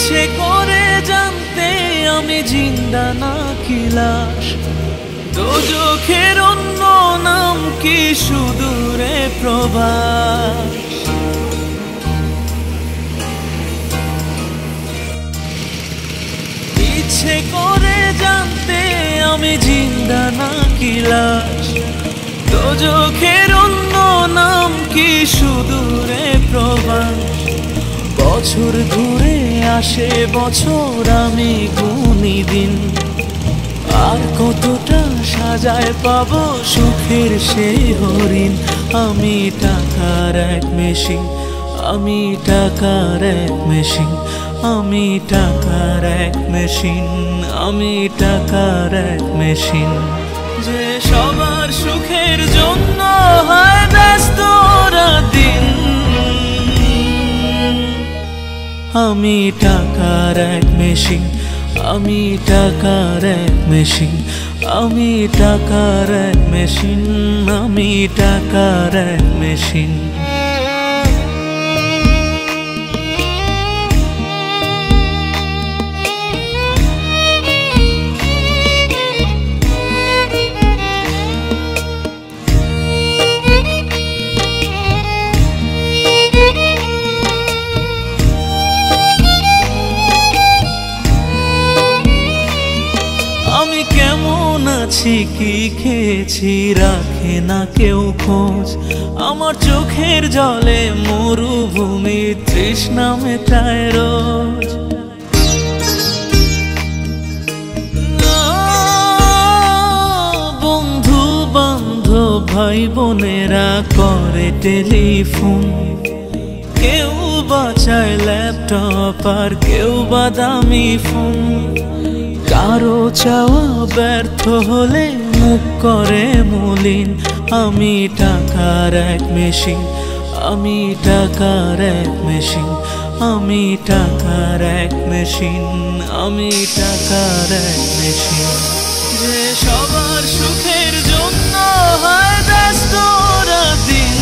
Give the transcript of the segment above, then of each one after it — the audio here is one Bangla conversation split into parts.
ইচ্ছে করে জানতে আমি জিন্দা নাকি লাশ, দোজখের অন্য নাম কি সুদূরে প্রবাস। ইচ্ছে করে জানতে আমি জিন্দা নাকি লাশ, দোজখের অন্য নাম কি সুদূরে প্রবাস। বছর ঘুরে আসে বছর, আমি গুনি দিন, আর কতটা সাজায় পাবো সুখের সেই হরিণ। আমি টাকার এক মেশিন, আমি টাকার এক মেশিন, আমি টাকার এক মেশিন, আমি টাকার এক মেশিন। যে সবার সুখের জন্য হয় ব্যস্ত দিন, আমি টাকার এক মেশিন, আমি টাকার এক মেশিন, আমি টাকার এক মেশিন, আমি টাকার এক মেশিন। আমি কেমন আছি কি খেয়েছি রাখে না কেউ খোঁজ, আমার চোখের জলে মরুভূমি তৃষ্ণা মেটায় রোজ। বন্ধু বান্ধব ভাই বোনেরা করে টেলিফোন, কেউ বাঁচায় ল্যাপটপ আর কেউ বা দামি ফোন। কারো চাওয়া ব্যর্থ হলে মুখ করে মলিন, আমি টাকার এক মেশিন, আমি টাকার এক মেশিন, আমি টাকার এক মেশিন, আমি টাকার এক মেশিন। যে সবার সুখের জন্য হয় ব্যস্ত দিন,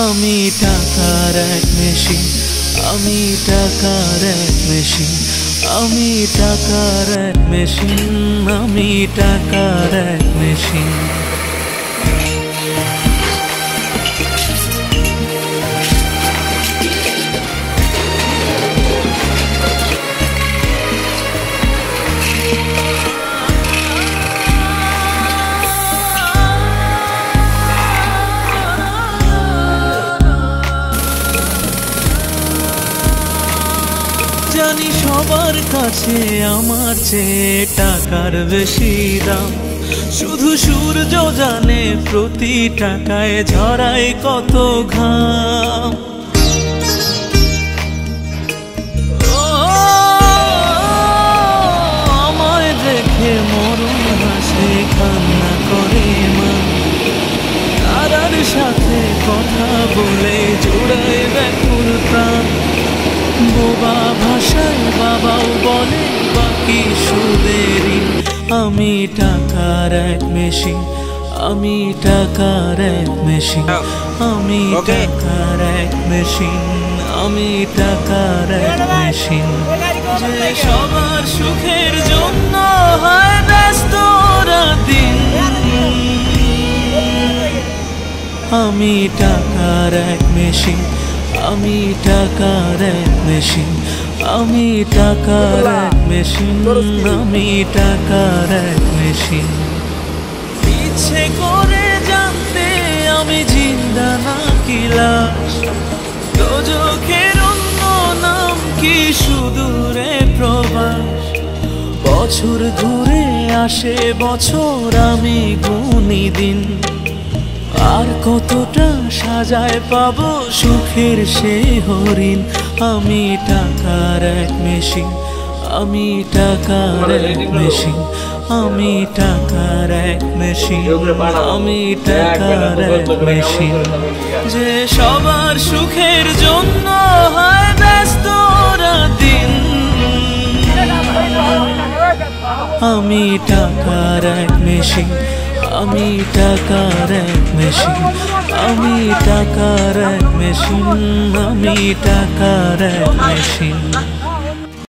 আমি টাকার এক মেশিন, আমি টাকার এক মেশিন, আমি টাকার এক মেশিন, আমি টাকার এক মেশিন। জানি সবার কাছে আমার চেয়ে টাকার বেশি দাম, শুধু সূর্য জানে প্রতি টাকায় ঝরায় কত ঘাম। আমায় দেখে মরণ হাসে কান্না করে মা, তারার সাথে কথা বলে জোড়ায় ব্যাকুল প্রাণ। বোবা ভাষায় বাবাও বলে বাকি সুদেরই, আমি টাকার এক মেশিন, আমি টাকার এক মেশিন, আমি টাকার এক মেশিন, আমি টাকার এক মেশিন। যে সবার সুখের জন্য হয় ব্যস্ত দিন, আমি টাকার এক মেশিন, আমি টাকার এক মেশিন, আমি টাকার এক মেশিন, আমি টাকার এক মেশিন। ইচ্ছে করে জানতে আমি জিন্দা নাকি লাশ, দোজখের অন্য নাম কি সুদূরে প্রবাস। বছর ঘুরে আসে বছর, আমি গুনি দিন, আর কতটা সাজায় পাবো সুখের সেই হরিণ। আমি টাকার এক মেশিন, আমি টাকার এক মেশিন, আমি টাকার এক মেশিন, আমি টাকার এক মেশিন। যে সবার সুখের জন্য হয় ব্যস্ত দিন, আমি টাকার এক মেশিন, আমি টাকার এক মেশিন, আমি টাকার এক মেশিন, আমি টাকার এক মেশিন।